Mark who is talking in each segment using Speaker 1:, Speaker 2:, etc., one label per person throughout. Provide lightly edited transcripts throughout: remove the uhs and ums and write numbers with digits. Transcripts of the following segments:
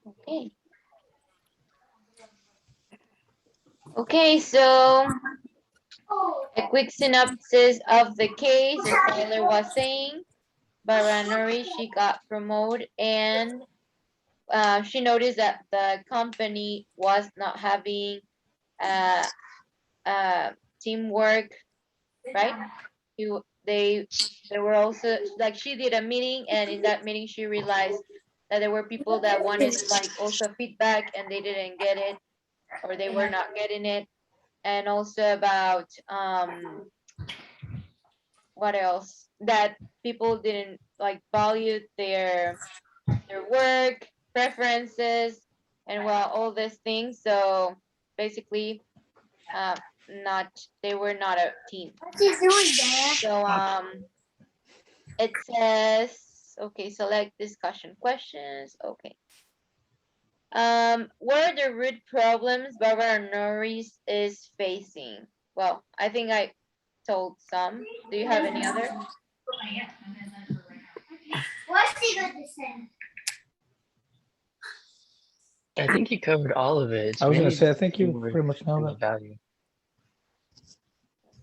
Speaker 1: Okay. Okay, so a quick synopsis of the case, as Tyler was saying. Barbara Norris, she got promoted, and she noticed that the company was not having uh, teamwork, right? They were also like, she did a meeting, and in that meeting she realized that there were people that wanted like also feedback and they didn't get it, or they were not getting it. And also about what else, that people didn't like value their work preferences, and well, all these things. So basically, uh, not they were not a team.
Speaker 2: What's he doing there?
Speaker 1: So it says, okay, select discussion questions. Okay. What are the root problems Barbara Norris is facing? Well, I think I told some. Do you have any other?
Speaker 2: What's he going to say?
Speaker 3: I think you covered all of it. It's
Speaker 4: I was going
Speaker 3: mainly
Speaker 4: to say, I
Speaker 3: just
Speaker 4: think you
Speaker 3: teamwork
Speaker 4: pretty much know
Speaker 3: and the
Speaker 4: that.
Speaker 3: value.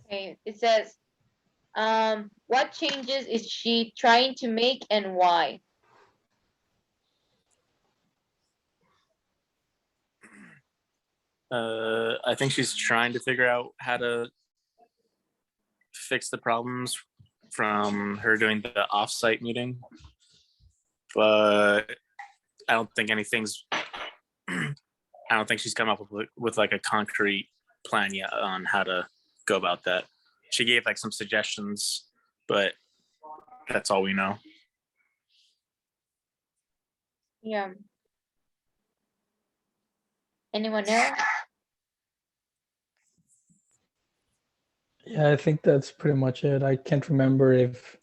Speaker 1: Okay, it says, what changes is she trying to make and why?
Speaker 5: I think she's trying to figure out how to fix the problems from her doing the off-site meeting, but I don't think anything's. I don't think she's come up with like a concrete plan yet on how to go about that. She gave like some suggestions, but that's all we know.
Speaker 1: Yeah. Anyone else?
Speaker 4: Yeah, I think that's pretty much it. I can't remember if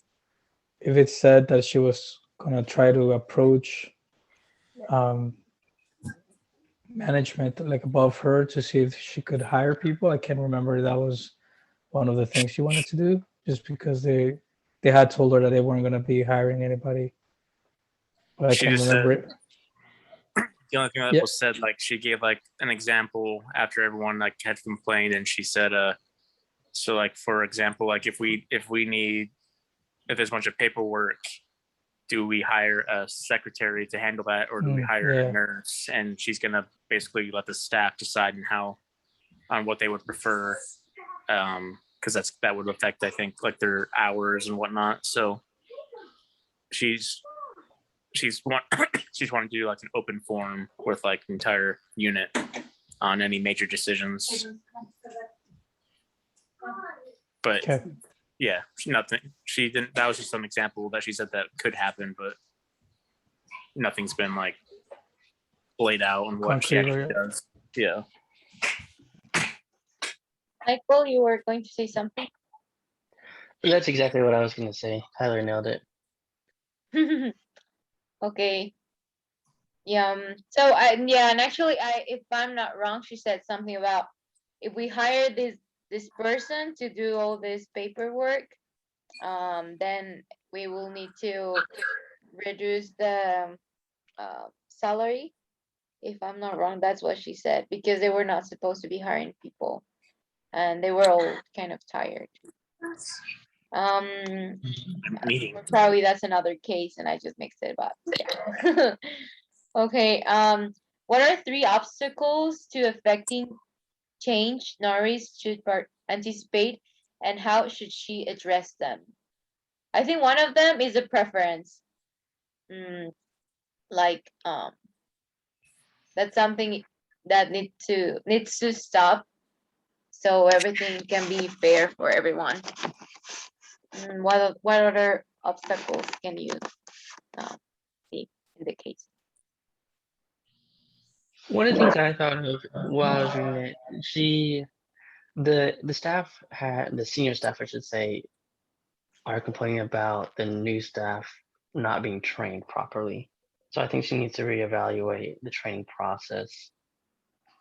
Speaker 4: it said that she was gonna try to approach um, management like above her to see if she could hire people. I can't remember if that was one of the things she wanted to do, just because they had told her that they weren't gonna be hiring anybody. But I
Speaker 5: She
Speaker 4: can't
Speaker 5: just
Speaker 4: remember
Speaker 5: said
Speaker 4: it.
Speaker 5: the only thing that
Speaker 4: Yeah.
Speaker 5: was said, like she gave like an example after everyone like had complained, and she said, so like for example, like if there's a bunch of paperwork, do we hire a secretary to handle that, or do we hire
Speaker 4: Yeah.
Speaker 5: a nurse? And she's gonna basically let the staff decide on what they would prefer, because that would affect, I think, like their hours and whatnot. So she's she's want she's wanting to do like an open forum with like the entire unit on any major decisions. But
Speaker 4: Okay.
Speaker 5: yeah, nothing. She didn't. That was just some example that she said that could happen, but nothing's been like laid out on what she
Speaker 4: Concrete,
Speaker 5: actually does. Yeah.
Speaker 1: Michael, you were going to say something?
Speaker 3: That's exactly what I was going to say. Tyler nailed it.
Speaker 1: Okay. Yeah. So and actually, if I'm not wrong, she said something about if we hire this person to do all this paperwork, then we will need to reduce the salary. If I'm not wrong, that's what she said, because they were not supposed to be hiring people, and they were all kind of tired.
Speaker 5: Meeting.
Speaker 1: Probably that's another case, and I just mixed it up. Yeah. Okay. What are 3 obstacles to affecting change Norris should anticipate, and how should she address them? I think one of them is a preference. Like that's something that needs to stop, so everything can be fair for everyone. What other obstacles can you see in the case?
Speaker 3: One of the things I thought of while I was reading it, the staff the senior staff, I should say, are complaining about the new staff not being trained properly. So I think she needs to reevaluate the training process.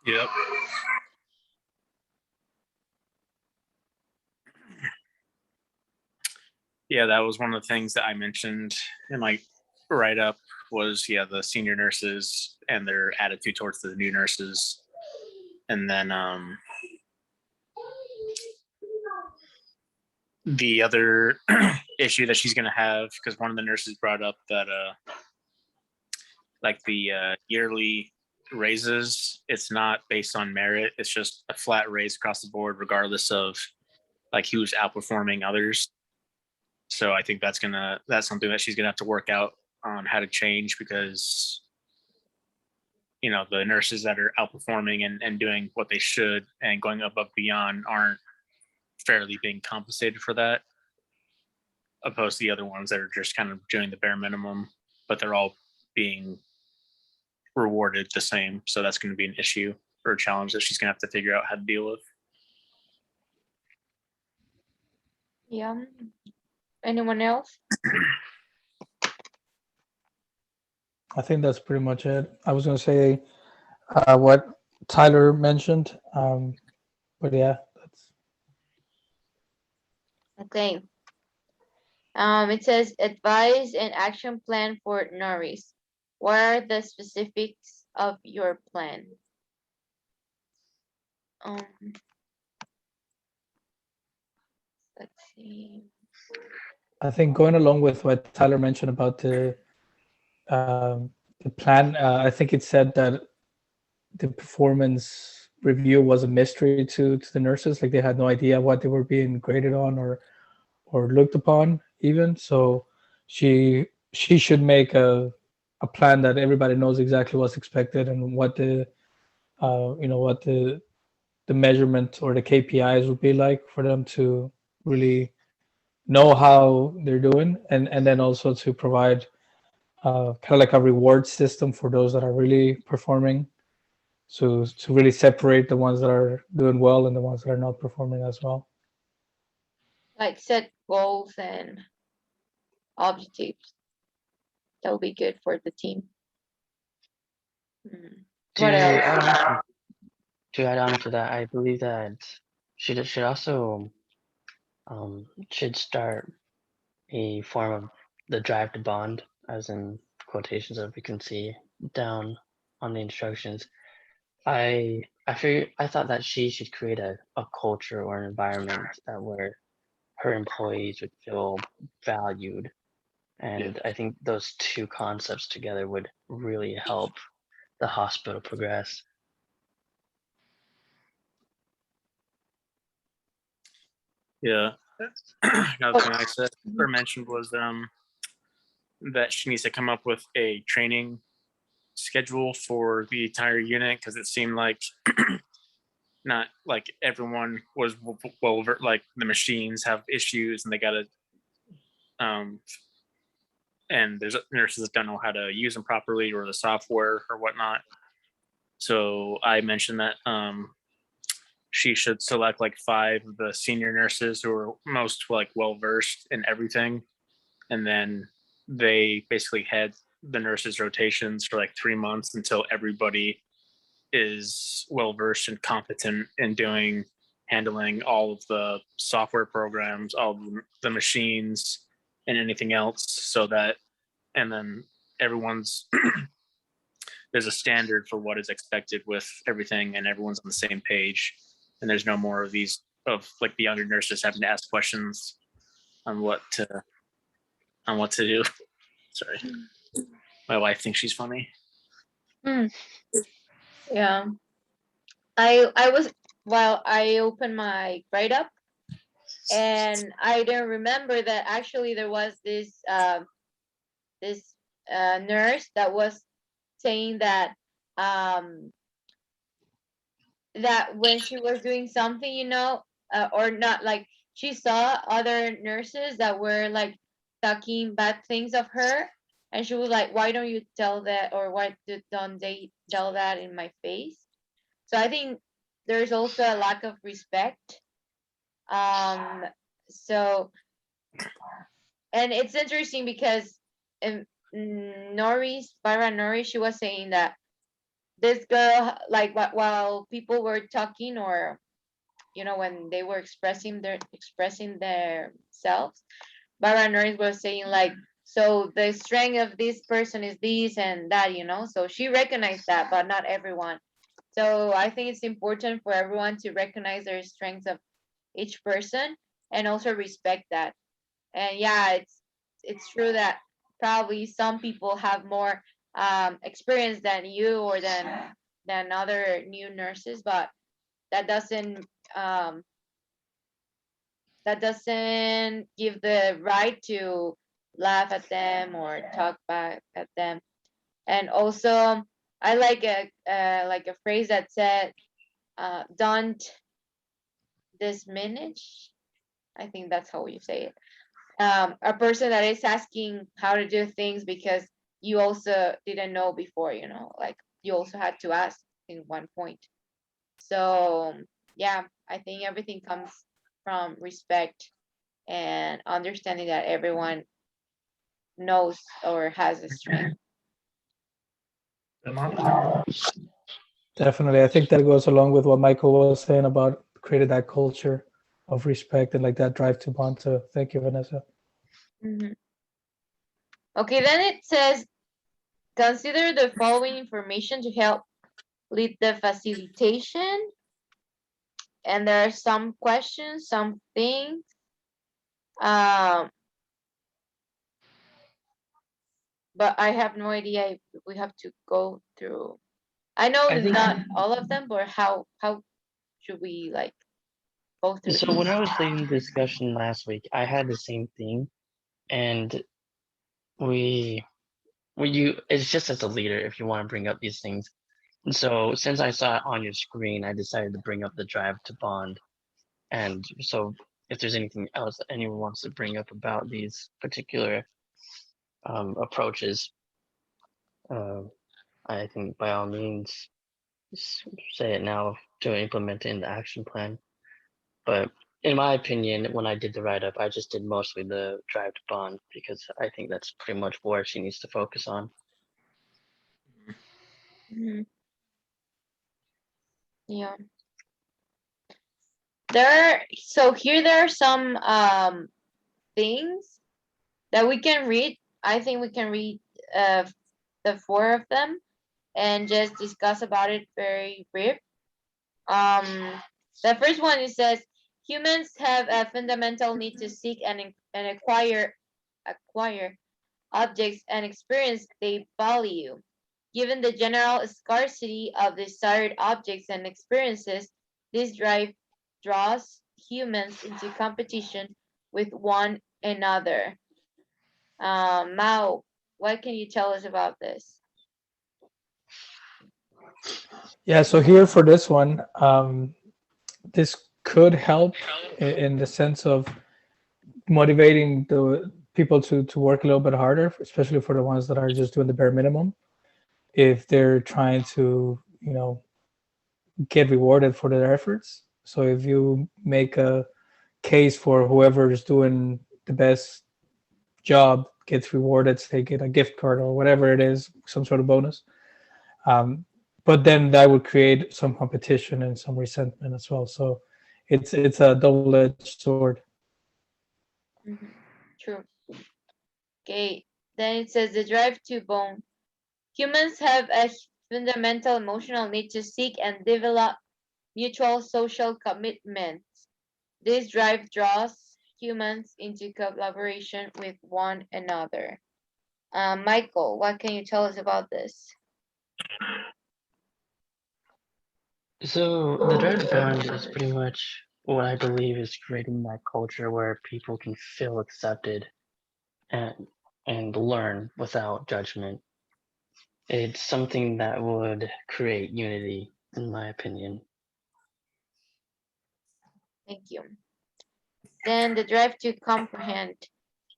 Speaker 5: Yep. Yeah, that was one of the things that I mentioned in my write up was the senior nurses and their attitude towards the new nurses, and then the other issue that she's going to have, because one of the nurses brought up that like the yearly raises, it's not based on merit, it's just a flat raise across the board regardless of like who's outperforming others. So I think that's something that she's gonna have to work out on how to change, because the nurses that are outperforming and doing what they should and going above beyond aren't fairly being compensated for that, opposed to the other ones that are just kind of doing the bare minimum, but they're all being rewarded the same. So that's going to be an issue or a challenge that she's going to have to figure out how to deal with.
Speaker 1: Yeah. Anyone else?
Speaker 4: I think that's pretty much it. I was gonna say what Tyler mentioned, but yeah, that's
Speaker 1: Okay. It says advice and action plan for Norris. What are the specifics of your plan? Let's see.
Speaker 4: I think going along with what Tyler mentioned about the plan. I think it said that the performance review was a mystery to the nurses. Like they had no idea what they were being graded on or looked upon even. So she should make a plan that everybody knows exactly what's expected and what the what the measurement or the KPIs would be like for them to really know how they're doing, and then also to provide kind of like a reward system for those that are really performing, so to really separate the ones that are doing well and the ones that are not performing as well.
Speaker 1: Like set goals and objectives. That would be good for the team.
Speaker 3: To
Speaker 1: What else?
Speaker 3: add on to that, I believe that she should also should start a form of the drive to bond, as in quotations that we can see down on the instructions. I thought that she should create a culture or an environment that where her employees would feel valued. And I think those two concepts together would really help the hospital progress.
Speaker 5: Yeah. Another thing I said or mentioned was that she needs to come up with a training schedule for the entire unit, because it seemed like not like everyone was well, like the machines have issues and they got to and there's nurses that don't know how to use them properly or the software or whatnot. So I mentioned that she should select like 5 of the senior nurses who are most like well versed in everything, and then they basically head the nurses rotations for like 3 months until everybody is well versed and competent in handling all of the software programs, all of the machines, and anything else, so that, and then everyone's there's a standard for what is expected with everything, and everyone's on the same page, and there's no more of these of like the younger nurses having to ask questions on what to do. Sorry, my wife thinks she's funny.
Speaker 1: Yeah. I opened my write up, and I didn't remember that actually there was this nurse that was saying that that when she was doing something, or not, like she saw other nurses that were like talking bad things of her, and she was like, why don't you tell that, or why don't they tell that in my face? So I think there's also a lack of respect. So, and it's interesting because Norris, she was saying that this girl, like while people were talking, or when they were expressing themselves, Norris was saying like, So the strength of this person is this and that, you know. So she recognized that, but not everyone. So I think it's important for everyone to recognize their strengths of each person and also respect that. And yeah, it's true that probably some people have more experience than you or than other new nurses, but that doesn't um, that doesn't give the right to laugh at them or talk back at them. And also, I like a phrase that said, "Don't diminish." I think that's how you say it. A person that is asking how to do things because you also didn't know before, you know, like you also had to ask in one point. So yeah, I think everything comes from respect and understanding that everyone knows or has a strength.
Speaker 4: Definitely. I think that goes along with what Michael was saying about creating that culture of respect and like that drive to bond. So thank you, Vanessa.
Speaker 1: Mhm. Okay, then it says consider the following information to help lead the facilitation. And there are some questions, some things. Um, but I have no idea if we have to go through. I know
Speaker 3: I think
Speaker 1: not all of them, but how should we like go through
Speaker 3: so. When
Speaker 1: these?
Speaker 3: I was leading the discussion last week, I had the same thing, and we you it's just as a leader if you want to bring up these things. And so since I saw it on your screen, I decided to bring up the drive to bond. And so if there's anything else that anyone wants to bring up about these particular approaches, uh, I think by all means say it now to implement it in the action plan. But in my opinion, when I did the write up, I just did mostly the drive to bond because I think that's pretty much where she needs to focus on.
Speaker 1: Mhm. Yeah. So here there are some things that we can read. I think we can read the four of them and just discuss about it very brief. Um, the first one it says humans have a fundamental need to seek and acquire objects and experience they value. Given the general scarcity of desired objects and experiences, this drive draws humans into competition with one another. Mao, what can you tell us about this?
Speaker 4: Yeah. So here for this one, this could help in the sense of motivating the people to work a little bit harder, especially for the ones that are just doing the bare minimum. If they're trying to, get rewarded for their efforts. So if you make a case for whoever is doing the best job gets rewarded, so they get a gift card or whatever it is, some sort of bonus. Um, but then that would create some competition and some resentment as well. So it's a double-edged sword.
Speaker 1: Mhm. True. Okay. Then it says the drive to bond. Humans have a fundamental emotional need to seek and develop mutual social commitments. This drive draws humans into collaboration with one another. Michael, what can you tell us about this?
Speaker 3: So the drive to bond is pretty much what I believe is creating that culture where people can feel accepted and learn without judgment. It's something that would create unity, in my opinion.
Speaker 1: Thank you. Then the drive to comprehend.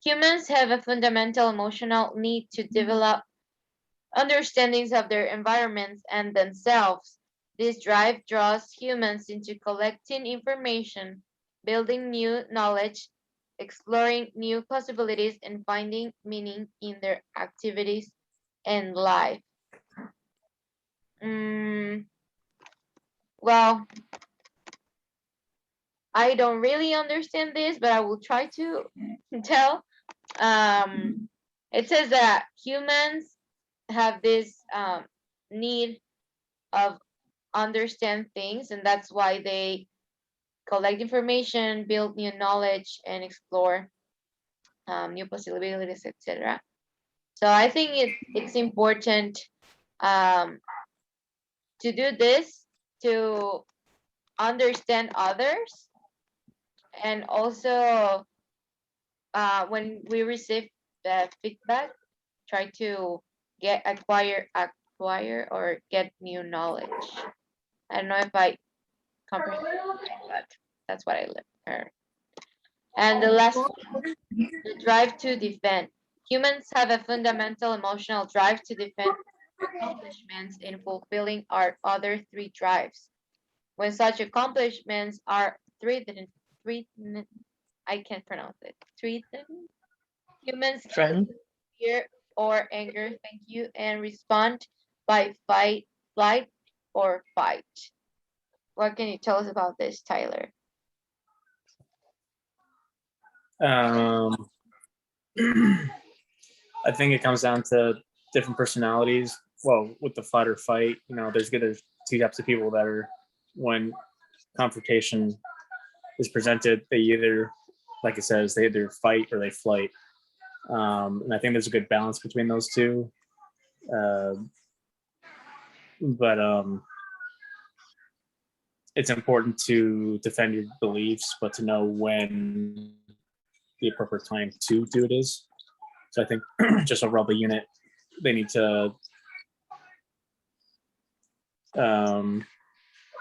Speaker 1: Humans have a fundamental emotional need to develop understandings of their environments and themselves. This drive draws humans into collecting information, building new knowledge, exploring new possibilities, and finding meaning in their activities and life. Mm, well, I don't really understand this, but I will try to tell. Um, It says that humans have this need of understand things, and that's why they collect information, build new knowledge, and explore new possibilities, etc. So I think it's important to do this to understand others, and also when we receive the feedback, try to acquire or get new knowledge. I don't know if I comprehend, but that's what I learned. And the last one, the drive to defend. Humans have a fundamental emotional drive to defend accomplishments in fulfilling our other three drives. When such accomplishments are threatened, I can't pronounce it. Threatened, humans
Speaker 3: Friend?
Speaker 1: fear or anger, thank you, and respond by fight, flight, or fight. What can you tell us about this, Tyler?
Speaker 5: I think it comes down to different personalities. Well, with the fight or fight, there's two types of people that are, when confrontation is presented, they either, like it says, they either fight or they flight. And I think there's a good balance between those two. But it's important to defend your beliefs, but to know when the appropriate time to do it is. So I think just overall the unit, they need to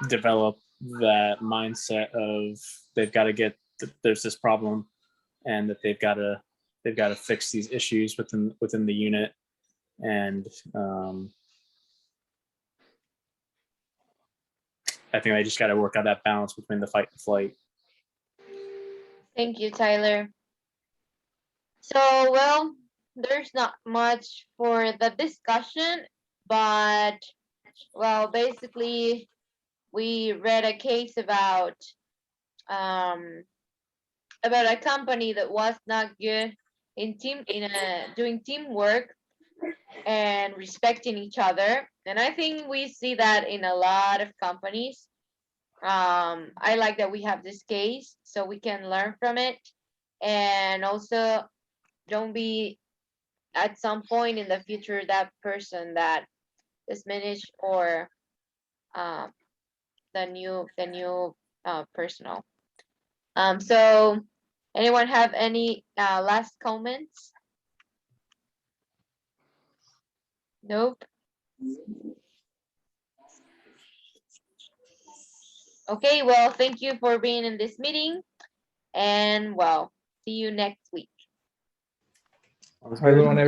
Speaker 5: develop that mindset of they've got to get there's this problem, and that they've got to fix these issues within the unit, and I think they just got to work out that balance between the fight and flight.
Speaker 1: Thank you, Tyler. So, well, there's not much for the discussion, but, well, basically, we read a case about a company that was not good in doing teamwork and respecting each other, and I think we see that in a lot of companies. I like that we have this case so we can learn from it, and also don't be at some point in the future that person that diminish or the new personal. So anyone have any last comments? Nope. Okay, well, thank you for being in this meeting, and well, see you next week.
Speaker 4: Hi, everyone.